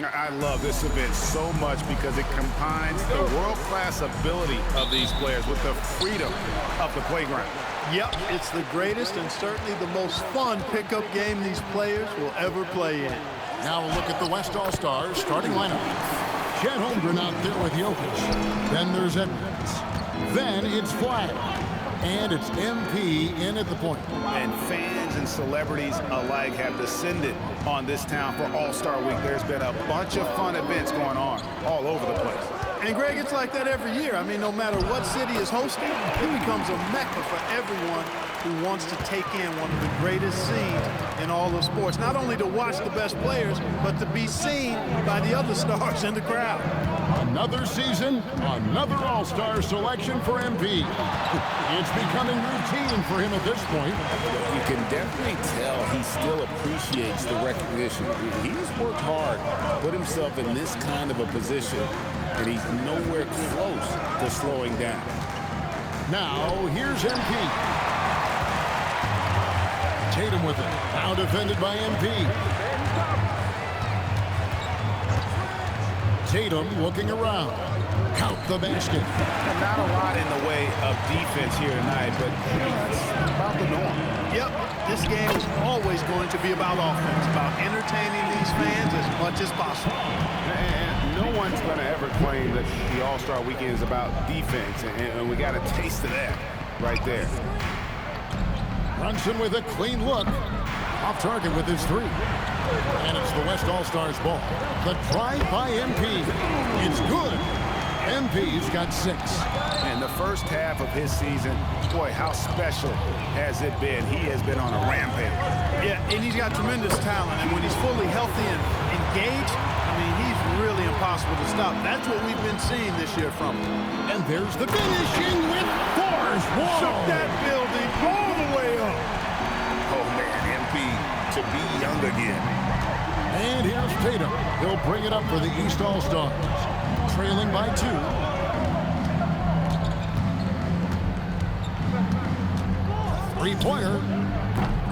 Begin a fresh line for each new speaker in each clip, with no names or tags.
I love this event so much because it combines the world-class ability of these players with the freedom of the playground.
Yep, it's the greatest and certainly the most fun pickup game these players will ever play in.
Now a look at the West All-Stars starting lineup. Chet Holmgren out there with Jokic. Then there's Edwards. Then it's Flag. And it's MP in at the point.
And fans and celebrities alike have descended on this town for All-Star Week. There's been a bunch of fun events going on all over the place.
And, Greg, it's like that every year. I mean, no matter what city is hosting, it becomes a mecca for everyone who wants to take in one of the greatest scenes in all of sports. Not only to watch the best players, but to be seen by the other stars in the crowd.
Another season, another All-Star selection for MP. It's becoming routine for him at this point.
You can definitely tell he still appreciates the recognition. He's worked hard, put himself in this kind of a position, and he's nowhere close to slowing down.
Now, here's MP. Tatum with it. Now defended by MP. Tatum looking around. Count the basket.
Not a lot in the way of defense here tonight, but it's about the norm.
Yep, this game is always going to be about offense, about entertaining these fans as much as possible.
And no one's going to ever claim that the All-Star Weekend is about defense, and we got a taste of that right there.
Brunson with a clean look. Off target with his three. And it's the West All-Stars ball. The drive by MP. It's good. MP's got 6.
And the first half of his season, boy, how special has it been? He has been on a rampage.
Yeah, and he's got tremendous talent. And when he's fully healthy and engaged, I mean, he's really impossible to stop. That's what we've been seeing this year from him.
And there's the finishing with force.
Shook that building all the way up.
Oh, man, MP to be young again.
And here's Tatum. He'll bring it up for the East All-Stars. Trailing by 2. Three-pointer.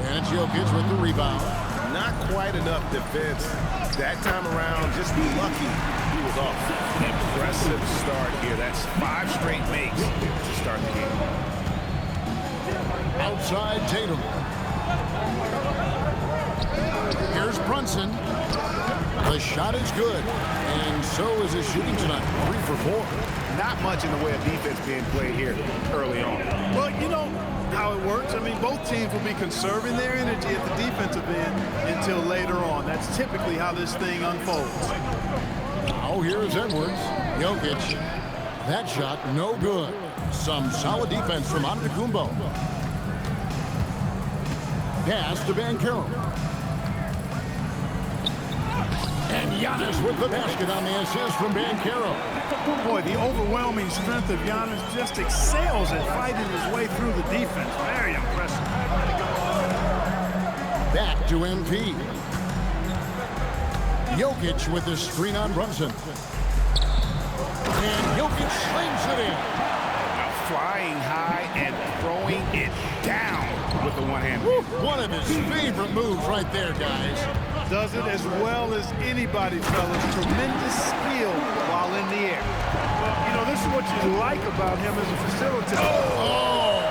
And it's Jokic with the rebound.
Not quite enough defense that time around. Just lucky he was off. Impressive start here. That's 5 straight makes to start the game.
Outside Tatum. Here's Brunson. The shot is good, and so is his shooting tonight. 3 for 4.
Not much in the way of defense being played here early on.
Well, you know how it works. I mean, both teams will be conserving their energy at the defensive end until later on. That's typically how this thing unfolds.
Now here's Edwards. Jokic. That shot no good. Some solid defense from Antetokounmpo. Pass to Banchero. And Giannis with the basket on the assist from Banchero.
Boy, the overwhelming strength of Giannis just excels at fighting his way through the defense. Very impressive.
Back to MP. Jokic with the screen on Brunson. And Jokic slams it in.
Flying high and throwing it down with the one-hand.
One of his favorite moves right there, guys.
Does it as well as anybody, fellas. Tremendous skill while in the air. You know, this is what you like about him as a facilitator.
Oh!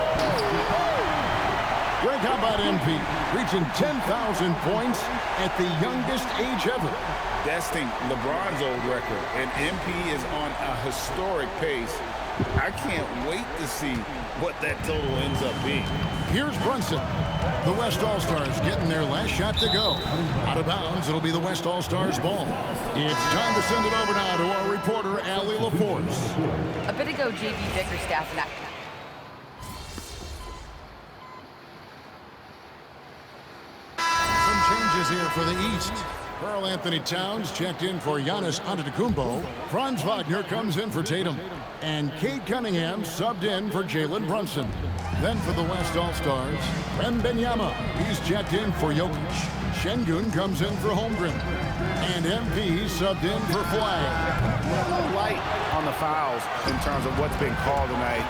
Greg, how about MP? Reaching 10,000 points at the youngest age ever.
Besting LeBron's old record, and MP is on a historic pace. I can't wait to see what that total ends up being.
Here's Brunson. The West All-Stars getting their last shot to go. Out of bounds, it'll be the West All-Stars ball. It's time to send it over now to our reporter, Allie LaForce.
A bit ago, JV Bickerstaff and
Some changes here for the East. Karl Anthony Towns checked in for Giannis Antetokounmpo. Franz Wagner comes in for Tatum. And Cade Cunningham subbed in for Jalen Brunson. Then for the West All-Stars, Wembanyama. He's checked in for Jokic. Şengün comes in for Holmgren. And MP subbed in for Flag.
A little light on the fouls in terms of what's been called tonight.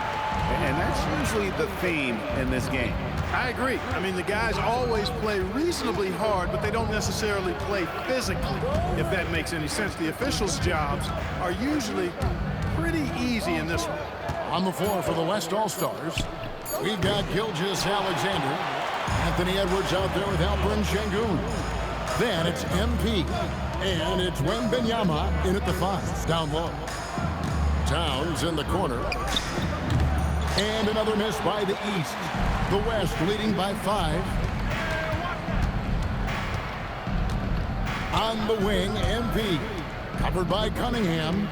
And that's usually the theme in this game.
I agree. I mean, the guys always play reasonably hard, but they don't necessarily play physically, if that makes any sense. The officials' jobs are usually pretty easy in this one.
On the floor for the West All-Stars, we've got Gilgeous Alexander, Anthony Edwards out there with Alperen Şengün. Then it's MP, and it's Wembanyama in at the 5, down low. Towns in the corner. And another miss by the East. The West leading by 5. On the wing, MP. Covered by Cunningham.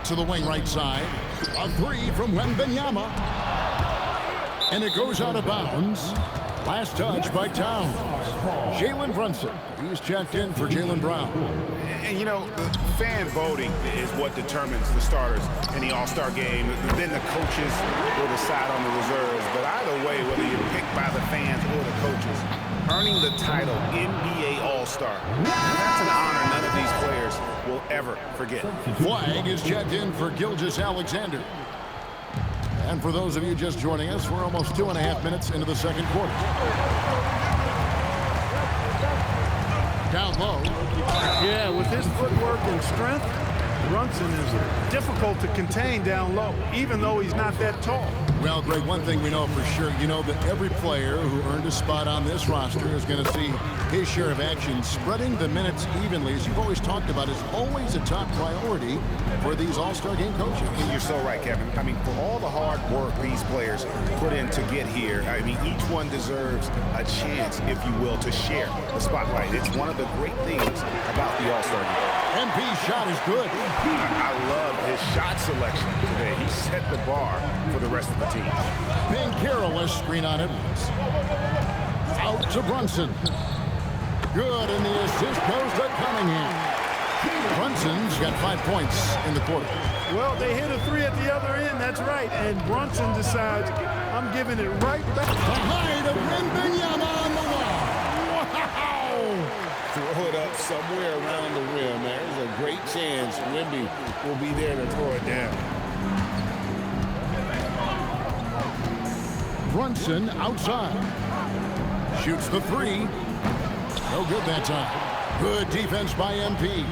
To the wing right side. A 3 from Wembanyama. And it goes out of bounds. Last touch by Towns. Jalen Brunson. He's checked in for Jaylen Brown.
And, you know, fan voting is what determines the starters in the All-Star game. Then the coaches will decide on the reserves. But either way, whether you're picked by the fans or the coaches, earning the title NBA All-Star, that's an honor none of these players will ever forget.
Flag is checked in for Gilgeous Alexander. And for those of you just joining us, we're almost 2.5 minutes into the second quarter. Down low.
Yeah, with his footwork and strength, Brunson is difficult to contain down low, even though he's not that tall.
Well, Greg, one thing we know for sure, you know that every player who earned a spot on this roster is going to see his share of action. Spreading the minutes evenly, as you've always talked about, is always a top priority for these All-Star game coaches.
And you're so right, Kevin. I mean, for all the hard work these players put in to get here, I mean, each one deserves a chance, if you will, to share the spotlight. It's one of the great things about the All-Star game.
MP's shot is good.
I love his shot selection today. He set the bar for the rest of the team.
Being careless, screen on Edwards. Out to Brunson. Good, and the assist goes to Cunningham. Brunson's got 5 points in the quarter.
Well, they hit a 3 at the other end, that's right. And Brunson decides, I'm giving it right back.
Behind of Wembanyama on the wall. Wow!
Throw it up somewhere around the rim. There's a great chance Wemby will be there to throw it down.
Brunson outside. Shoots the 3. No good that time. Good defense by MP.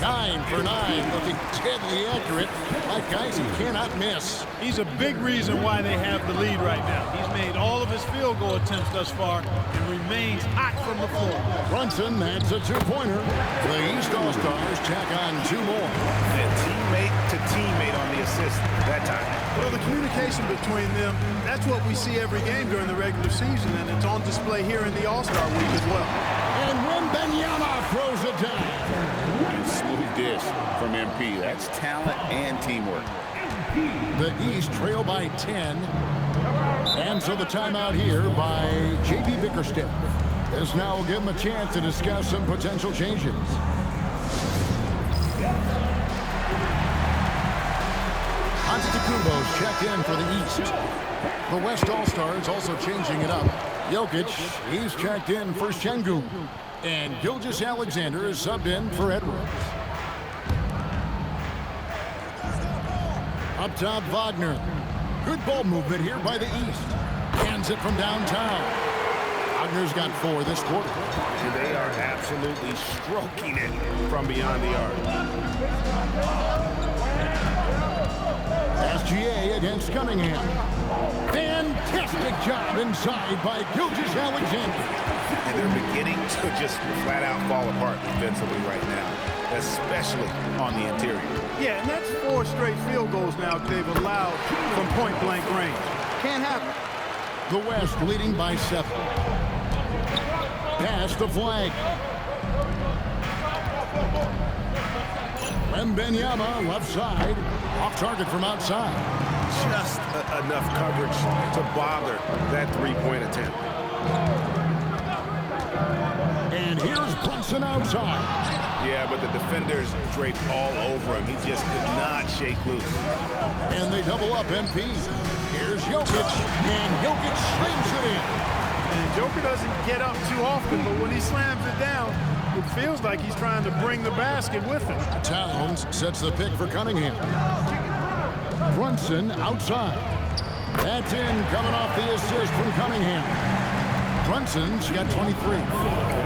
9 for 9, looking deadly accurate. Like guys, he cannot miss.
He's a big reason why they have the lead right now. He's made all of his field goal attempts thus far and remains hot from the floor.
Brunson, that's a 2-pointer. The East All-Stars tack on 2 more.
And teammate to teammate on the assist that time.
Well, the communication between them, that's what we see every game during the regular season, and it's on display here in the All-Star week as well.
And Wembanyama throws it down.
Smooth dish from MP. That's talent and teamwork.
The East trail by 10. And so the timeout here by J.B. Bickerstaff. This now will give him a chance to discuss some potential changes. Antetokounmpo's checked in for the East. The West All-Stars also changing it up. Jokic, he's checked in for Şengün. And Gilgeous Alexander is subbed in for Edwards. Up top, Wagner. Good ball movement here by the East. Hands it from downtown. Wagner's got 4 this quarter.
And they are absolutely stroking it from beyond the arc.
SGA against Cunningham. Fantastic job inside by Gilgeous Alexander.
And they're beginning to just flat out fall apart defensively right now, especially on the interior.
Yeah, and that's 4 straight field goals now they've allowed from point-blank range. Can't happen.
The West leading by 7. Pass the flag. Wembanyama left side. Off target from outside.
Just enough coverage to bother that 3-point attempt.
And here's Brunson outside.
Yeah, but the defenders draped all over him. He just could not shake loose.
And they double up MP. Here's Jokic. And Jokic slams it in.
And Joker doesn't get up too often, but when he slams it down, It feels like he's trying to bring the basket with him.
Towns sets the pick for Cunningham. Brunson outside. That's in, coming off the assist from Cunningham. Brunson's got 23.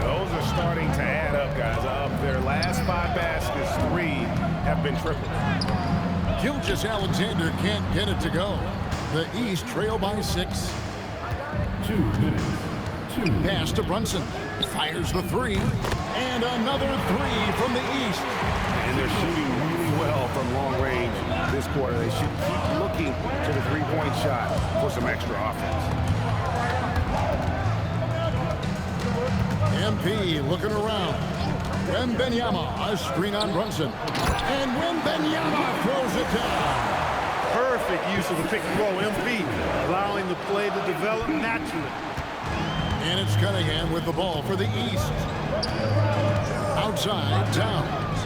Those are starting to add up, guys. Of their last 5 baskets, 3 have been triples.
Gilgeous-Alexander can't get it to go. The East trail by 6.
2 minutes.
Pass to Brunson. Fires the 3. And another 3 from the East.
And they're shooting really well from long range this quarter. They should keep looking to the three-point shot for some extra offense.
MP looking around. Wembanyama, a screen on Brunson. And Wembanyama throws it down.
Perfect use of the pick and roll. MP allowing the play to develop naturally.
And it's Cunningham with the ball for the East. Outside, Towns.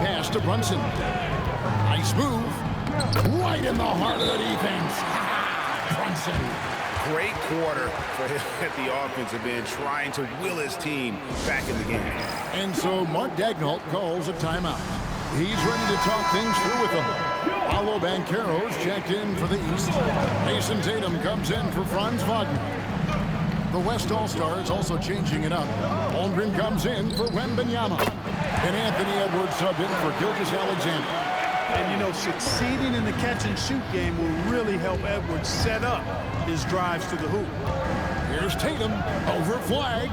Pass to Brunson. Nice move. Right in the heart of the defense. Brunson.
Great quarter for him at the offensive end, trying to will his team back in the game.
And so Mark Daignault calls a timeout. He's ready to talk things through with them. Paolo Banchero's checked in for the East. Mason Tatum comes in for Franz Wagner. The West All-Stars also changing it up. Holmgren comes in for Wembanyama. And Anthony Edwards subbed in for Gilgeous-Alexander.
And, you know, succeeding in the catch-and-shoot game will really help Edwards set up his drives to the hoop.
Here's Tatum over flag.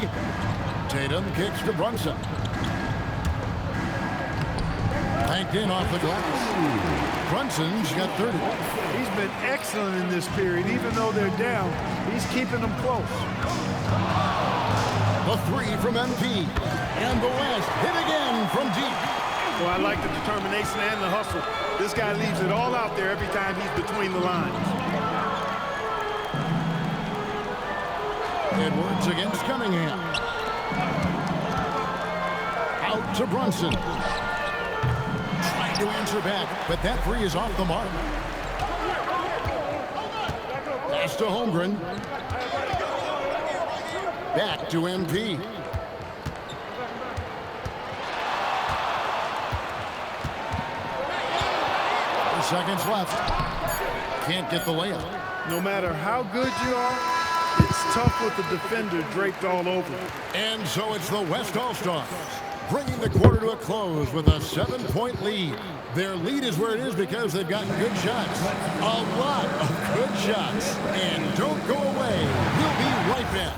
Tatum kicks to Brunson. Banked in off the glass. Brunson's got 30.
He's been excellent in this period. Even though they're down, he's keeping them close.
The 3 from MP. And the West hit again from deep.
Well, I like the determination and the hustle. This guy leaves it all out there every time he's between the lines.
Edwards against Cunningham. Out to Brunson. Trying to answer back, but that 3 is off the mark. Pass to Holmgren. Back to MP. Seconds left. Can't get the layup.
No matter how good you are, it's tough with the defender draped all over.
And so it's the West All-Stars bringing the quarter to a close with a 7-point lead. Their lead is where it is because they've gotten good shots. A lot of good shots. And don't go away. We'll be right back.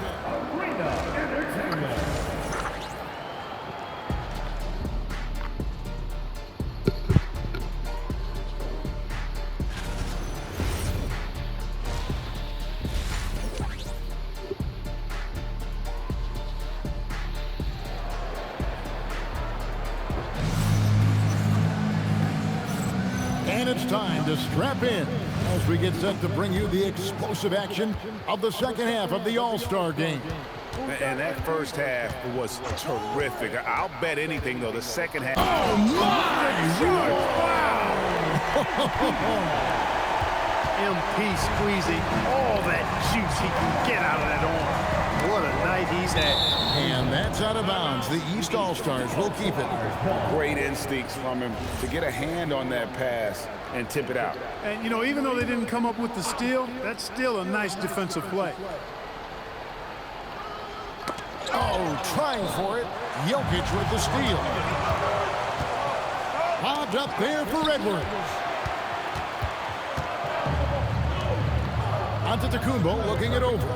And it's time to strap in as we get set to bring you the explosive action of the second half of the All-Star game.
And that first half was terrific. I'll bet anything, though, the second half.
Oh, my!
MP squeezing all that juice he can get out of that arm. What a night he's had.
And that's out of bounds. The East All-Stars will keep it.
Great instincts from him to get a hand on that pass and tip it out.
And, you know, even though they didn't come up with the steal, that's still a nice defensive play.
Oh, trying for it. Jokic with the steal. Lobbed up there for Edwards. Antetokounmpo looking it over.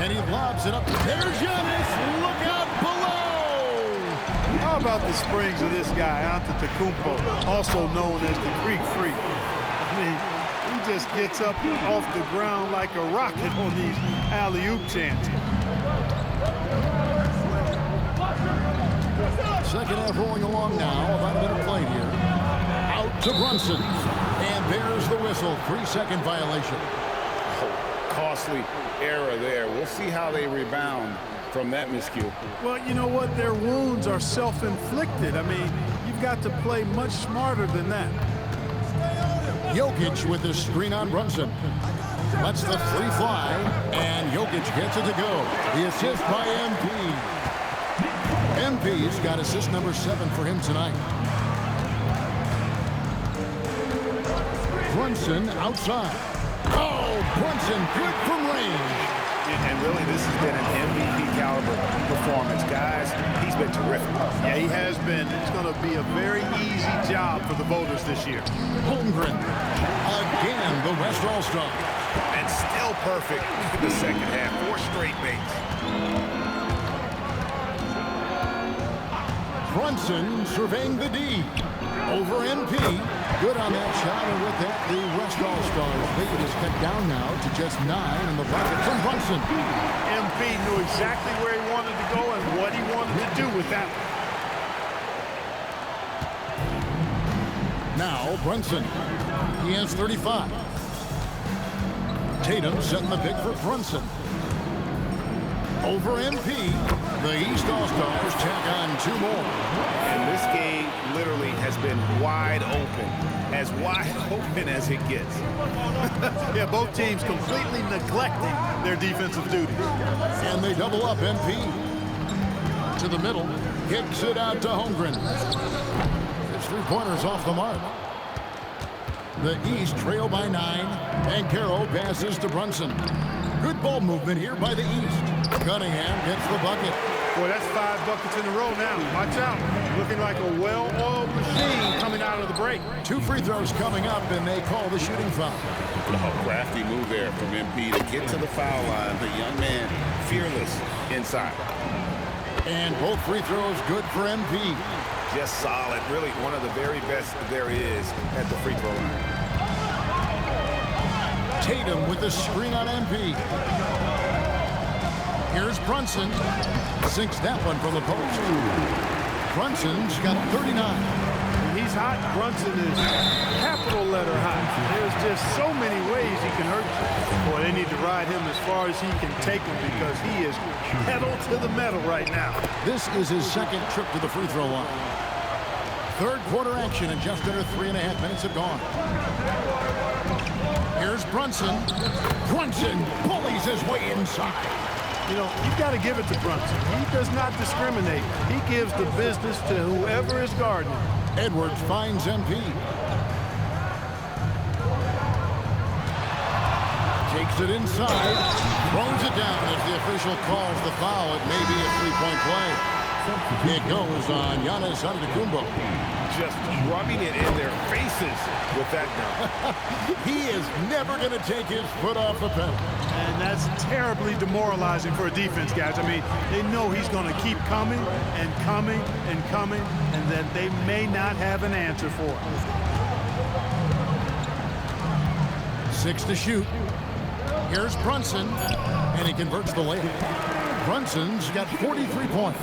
And he lobs it up. There's Giannis. Look out below.
How about the springs of this guy, Antetokounmpo, also known as the Greek Freak? I mean, he just gets up off the ground like a rocket on these alley-oop chances.
Second half rolling along now. About a minute played here. Out to Brunson. And there's the whistle. 3-second violation.
Oh, costly error there. We'll see how they rebound from that miscue.
Well, you know what? Their wounds are self-inflicted. I mean, you've got to play much smarter than that.
Jokic with the screen on Brunson. Lets the three fly, and Jokic gets it to go. The assist by MP. MP's got assist number 7 for him tonight. Brunson outside. Oh, Brunson good from range.
And really, this has been an MVP caliber performance. Guys, he's been terrific.
Yeah, he has been. It's going to be a very easy job for the voters this year.
Holmgren. Again, the West All-Star.
And still perfect in the second half. 4 straight makes.
Brunson surveying the D. Over MP. Good on that shot, and with that, the West All-Stars lead is cut down now to just 9 in the bucket from Brunson.
MP knew exactly where he wanted to go and what he wanted to do with that.
Now Brunson. He has 35. Tatum setting the pick for Brunson. Over MP. The East All-Stars tack on 2 more.
And this game literally has been wide open. As wide open as it gets.
Yeah, both teams completely neglecting their defensive duties.
And they double up MP. To the middle. Kicks it out to Holmgren. His 3-pointers off the mark. The East trail by 9. And Carroll passes to Brunson. Good ball movement here by the East. Cunningham gets the bucket.
Boy, that's 5 buckets in a row now. Watch out. Looking like a well-oiled machine coming out of the break.
2 free throws coming up, and they call the shooting foul.
A crafty move there from MP to get to the foul line. The young man, fearless inside.
And both free throws good for MP.
Just solid. Really one of the very best there is at the free throw line.
Tatum with the screen on MP. Here's Brunson. Sinks that one from the post. Brunson's got 39.
When he's hot, Brunson is capital letter hot. There's just so many ways he can hurt you. Boy, they need to ride him as far as he can take him because he is pedal to the metal right now.
This is his second trip to the free throw line. Third quarter action, and just under 3.5 minutes have gone. Here's Brunson. Brunson bullies his way inside.
You know, you've got to give it to Brunson. He does not discriminate. He gives the business to whoever is guarding him.
Edwards finds MP. Takes it inside. Throws it down as the official calls the foul. It may be a 3-point play. It goes on Giannis Antetokounmpo.
Just rubbing it in their faces with that dunk.
He is never going to take his foot off the pedal.
And that's terribly demoralizing for a defense, guys. I mean, they know he's going to keep coming and coming and coming, and then they may not have an answer for it.
6 to shoot. Here's Brunson, and he converts the layup. Brunson's got 43 points.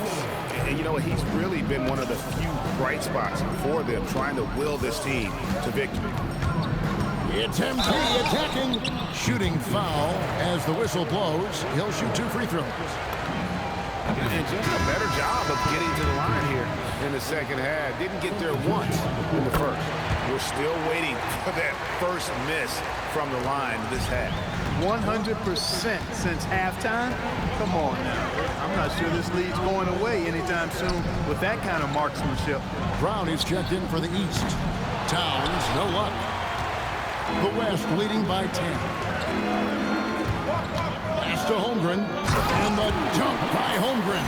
And you know what? He's really been one of the few bright spots for them, trying to will this team to victory.
It's MP attacking. Shooting foul as the whistle blows. He'll shoot 2 free throws.
And just a better job of getting to the line here in the second half. Didn't get there once in the first. We're still waiting for that first miss from the line this half.
100% since halftime? Come on now. I'm not sure this lead's going away anytime soon with that kind of marksmanship.
Brown is checked in for the East. Towns, no luck. The West leading by 10. Pass to Holmgren. And the dunk by Holmgren.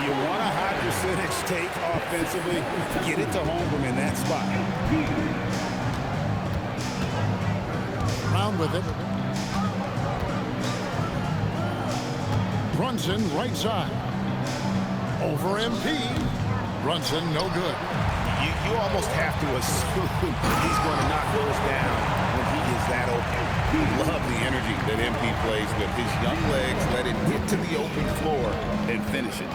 You want a high percentage take offensively? Get it to Holmgren in that spot.
Brown with it. Brunson right side. Over MP. Brunson no good.
You almost have to assume he's going to knock those down when he is that open.
Love the energy that MP plays with. His young legs let it get to the open floor and finish it.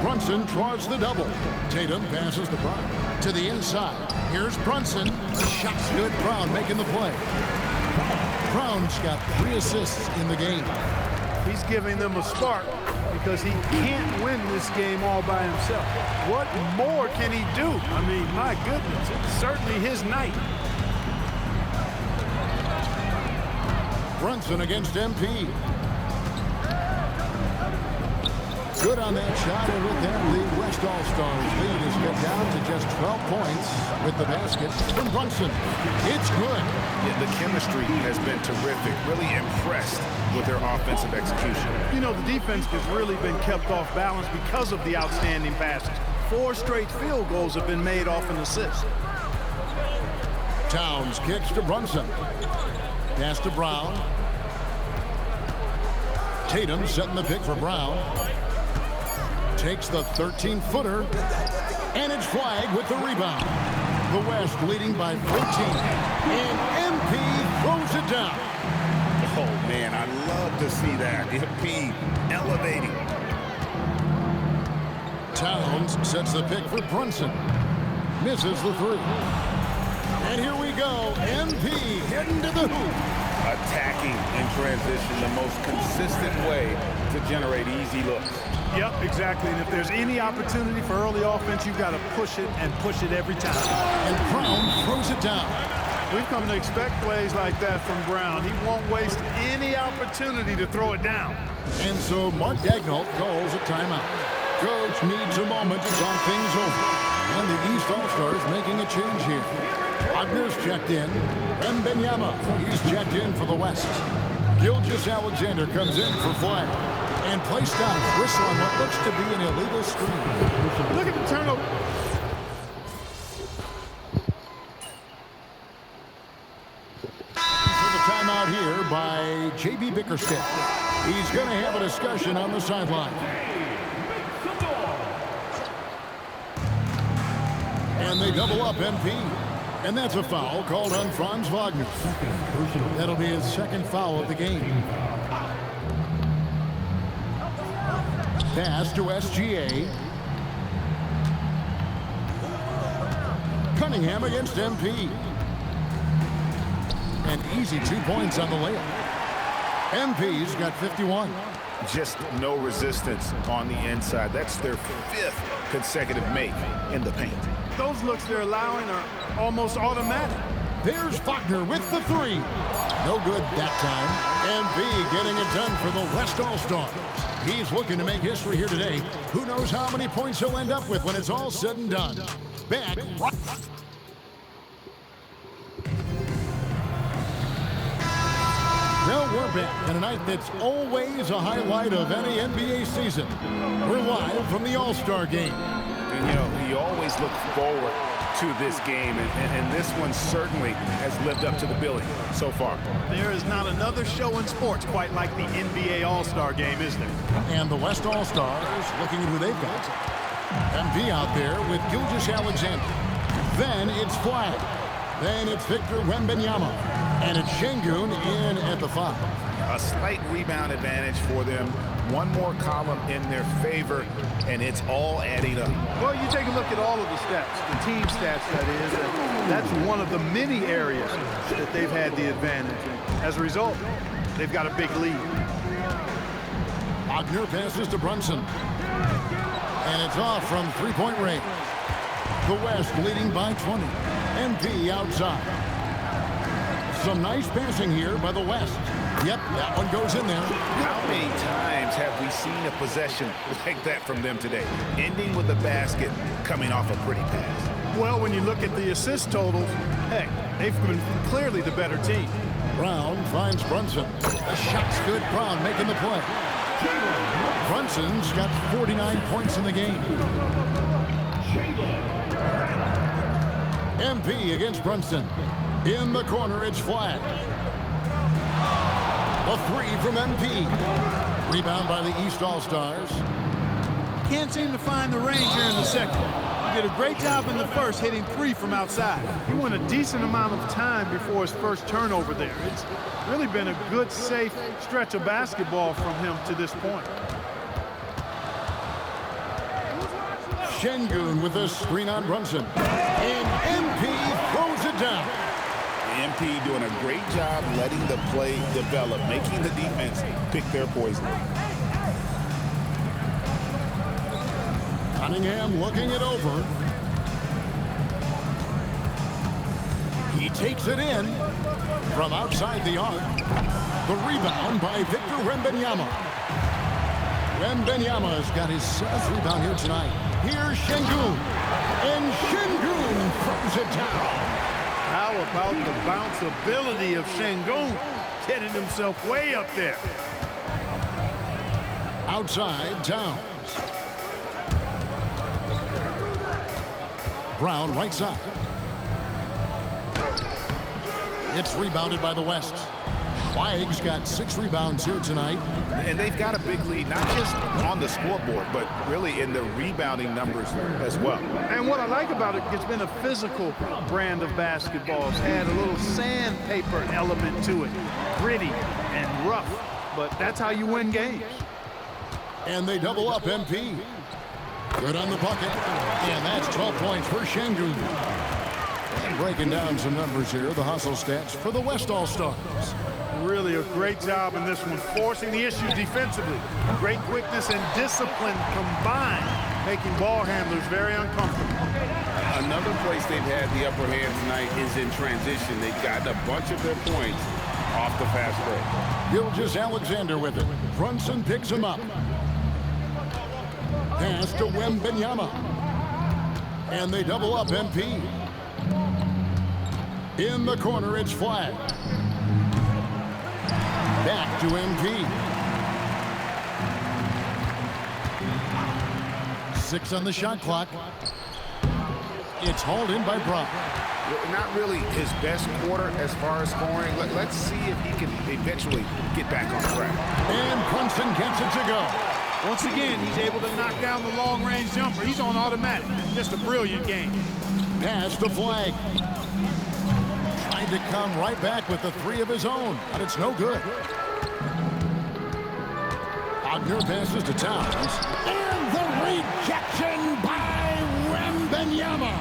Brunson draws the double. Tatum passes the Brown to the inside. Here's Brunson. Shot's good. Brown making the play. Brown's got 3 assists in the game.
He's giving them a spark because he can't win this game all by himself. What more can he do? I mean, my goodness, it's certainly his night.
Brunson against MP. Good on that shot, and with that, the West All-Stars lead is cut down to just 12 points with the basket from Brunson. It's good.
Yeah, the chemistry has been terrific. Really impressed with their offensive execution.
You know, the defense has really been kept off balance because of the outstanding passes. 4 straight field goals have been made off an assist.
Towns kicks to Brunson. Pass to Brown. Tatum setting the pick for Brown. Takes the 13-footer, and it's flagged with the rebound. The West leading by 14, and MP throws it down.
Oh, man, I love to see that. MP elevating.
Towns sets the pick for Brunson. Misses the three. And here we go. MP heading to the hoop.
Attacking in transition, the most consistent way to generate easy looks.
Yep, exactly. And if there's any opportunity for early offense, you've got to push it and push it every time.
And Brown throws it down.
We've come to expect plays like that from Brown. He won't waste any opportunity to throw it down.
And so Mark Daignault calls a timeout. Coach needs a moment to talk things over. And the East All-Stars making a change here. Wagner's checked in. Wembanyama, he's checked in for the West. Gilgeous Alexander comes in for flag. And play stops. Whistle on what looks to be an illegal screen.
Look at the turnover.
For the timeout here by J.B. Bickerstaff. He's going to have a discussion on the sideline. And they double up MP. And that's a foul called on Franz Wagner. That'll be his second foul of the game. Pass to SGA. Cunningham against MP. An easy 2 points on the layup. MP's got 51.
Just no resistance on the inside. That's their 5th consecutive make in the paint.
Those looks they're allowing are almost automatic.
There's Wagner with the three. No good that time. MP getting it done for the West All-Stars. He's looking to make history here today. Who knows how many points he'll end up with when it's all said and done. Back. Well, we're back on a night that's always a highlight of any NBA season. We're live from the All-Star game.
And, you know, you always look forward to this game, and this one certainly has lived up to the billing so far.
There is not another show in sports quite like the NBA All-Star game, is there?
And the West All-Stars looking at who they've got. MP out there with Gilgeous Alexander. Then it's Flag. Then it's Victor Wembanyama. And it's Şengün in at the 5.
A slight rebound advantage for them. One more column in their favor, and it's all adding up.
Well, you take a look at all of the stats, the team stats, that is, and that's one of the many areas that they've had the advantage. As a result, they've got a big lead.
Wagner passes to Brunson. And it's off from three-point range. The West leading by 20. MP outside. Some nice passing here by the West. Yep, that one goes in there.
How many times have we seen a possession like that from them today? Ending with a basket, coming off a pretty pass.
Well, when you look at the assist totals, heck, they've been clearly the better team.
Brown finds Brunson. The shot's good. Brown making the play. Brunson's got 49 points in the game. MP against Brunson. In the corner, it's Flag. A three from MP. Rebound by the East All-Stars.
Can't seem to find the range here in the second. He did a great job in the first, hitting 3 from outside. He went a decent amount of time before his first turnover there. It's really been a good, safe stretch of basketball from him to this point.
Şengün with a screen on Brunson. And MP throws it down.
MP doing a great job letting the play develop, making the defense pick their poison.
Cunningham looking it over. He takes it in from outside the arc. The rebound by Victor Wembanyama. Wembanyama's got his 7th rebound here tonight. Here's Şengün. And Şengün throws it down.
How about the bounceability of Şengün getting himself way up there?
Outside, Towns. Brown, right side. It's rebounded by the West. Flag's got 6 rebounds here tonight.
And they've got a big lead, not just on the scoreboard, but really in the rebounding numbers as well.
And what I like about it, it's been a physical brand of basketball. It's had a little sandpaper element to it. Gritty and rough, but that's how you win games.
And they double up MP. Good on the bucket. And that's 12 points for Şengün. And breaking down some numbers here, the hustle stats for the West All-Stars.
Really a great job in this one, forcing the issues defensively. Great quickness and discipline combined, making ball handlers very uncomfortable.
Another place they've had the upper hand tonight is in transition. They've gotten a bunch of their points off the fast break.
Gilgeous-Alexander with it. Brunson picks him up. Pass to Wembanyama. And they double up MP. In the corner, it's Flag. Back to MP. 6 on the shot clock. It's hauled in by Brown.
Not really his best quarter as far as scoring. Let's see if he can eventually get back on track.
And Brunson gets it to go.
Once again, he's able to knock down the long-range jumper. He's on automatic. Just a brilliant game.
Pass to Flag. Tried to come right back with the 3 of his own, but it's no good. Wagner passes to Towns. And the rejection by Wembanyama.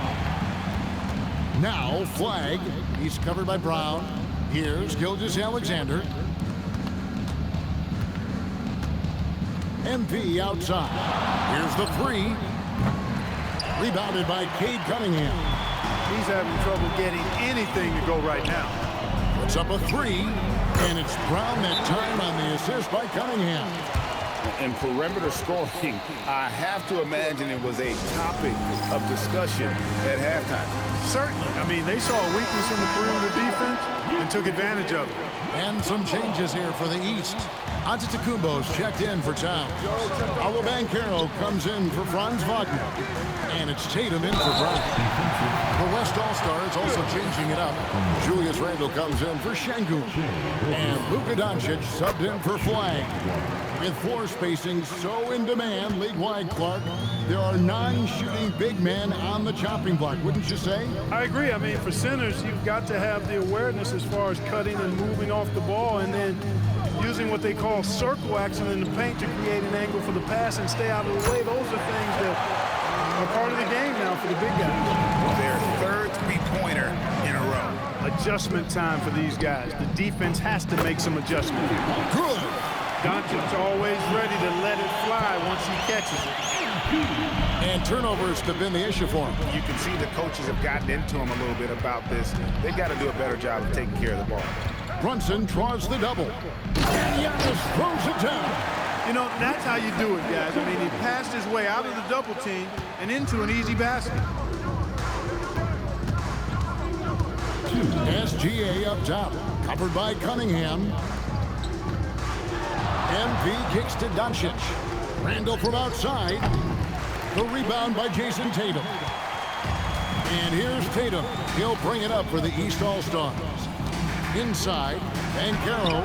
Now Flag. He's covered by Brown. Here's Gilgeous-Alexander. MP outside. Here's the 3. Rebounded by Cade Cunningham.
He's having trouble getting anything to go right now.
Puts up a 3, and it's Brown that time on the assist by Cunningham.
And perimeter scoring, I have to imagine it was a topic of discussion at halftime.
Certainly. I mean, they saw a weakness in the perimeter defense and took advantage of it.
And some changes here for the East. Antetokounmpo's checked in for Towns. Banchero comes in for Franz Wagner. And it's Tatum in for Brown. The West All-Stars also changing it up. Julius Randle comes in for Şengün. And Luka Doncic subbed in for Flag. With floor spacing so in demand league-wide, Clark, there are 9 shooting big men on the chopping block, wouldn't you say?
I agree. I mean, for centers, you've got to have the awareness as far as cutting and moving off the ball and then using what they call circle action in the paint to create an angle for the pass and stay out of the way. Those are things that are part of the game now for the big guys.
Their 3rd three-pointer in a row.
Adjustment time for these guys. The defense has to make some adjustment.
Good.
Doncic's always ready to let it fly once he catches it.
And turnovers have been the issue for him.
You can see the coaches have gotten into him a little bit about this. They've got to do a better job of taking care of the ball.
Brunson draws the double. And Giannis throws it down.
You know, that's how you do it, guys. I mean, he passed his way out of the double team and into an easy basket.
SGA up top, covered by Cunningham. MP kicks to Doncic. Randle from outside. The rebound by Jason Tatum. And here's Tatum. He'll bring it up for the East All-Stars. Inside, Banchero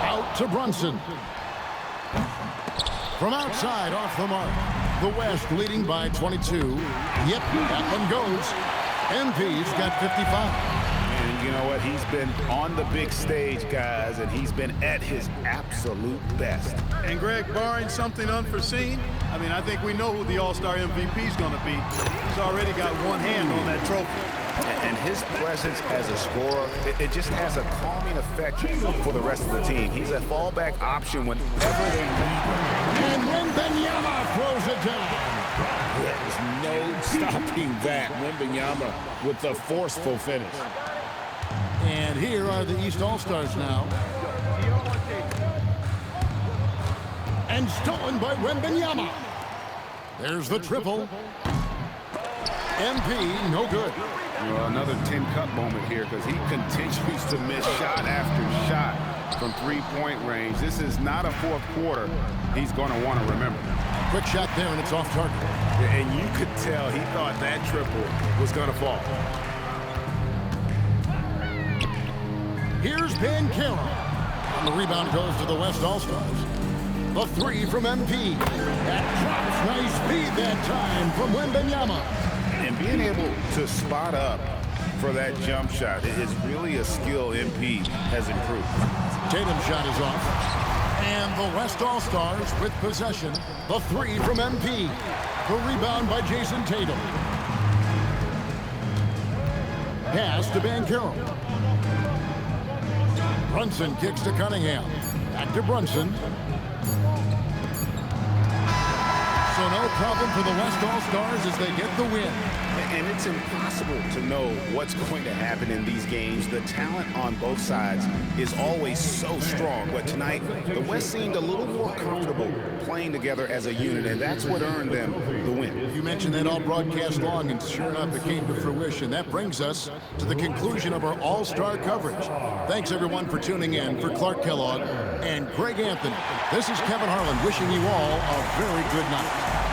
out to Brunson. From outside, off the mark. The West leading by 22. Yep, that one goes. MP's got 55.
And you know what? He's been on the big stage, guys, and he's been at his absolute best.
And Greg, barring something unforeseen, I mean, I think we know who the All-Star MVP is going to be. He's already got one hand on that trophy.
And his presence as a scorer, it just has a calming effect for the rest of the team. He's a fallback option whenever they need him.
And Wembanyama throws it down.
There's no stopping that. Wembanyama with the forceful finish.
And here are the East All-Stars now. And stolen by Wembanyama. There's the triple. MP, no good.
Well, another Tin Cup moment here because he continues to miss shot after shot from three-point range. This is not a fourth quarter he's going to want to remember.
Quick shot there, and it's off target.
And you could tell he thought that triple was going to fall.
Here's Banchero. And the rebound goes to the West All-Stars. The three from MP. That drops. Nice speed that time from Wembanyama.
And being able to spot up for that jump shot is really a skill MP has improved.
Tatum's shot is off. And the West All-Stars with possession. The three from MP. The rebound by Jason Tatum. Pass to Banchero. Brunson kicks to Cunningham. Back to Brunson. So no problem for the West All-Stars as they get the win.
And it's impossible to know what's going to happen in these games. The talent on both sides is always so strong. But tonight, the West seemed a little more comfortable playing together as a unit, and that's what earned them the win.
You mentioned that all broadcast long, and sure enough, it came to fruition. That brings us to the conclusion of our All-Star coverage. Thanks, everyone, for tuning in. For Clark Kellogg and Greg Anthony, this is Kevin Harlan wishing you all a very good night.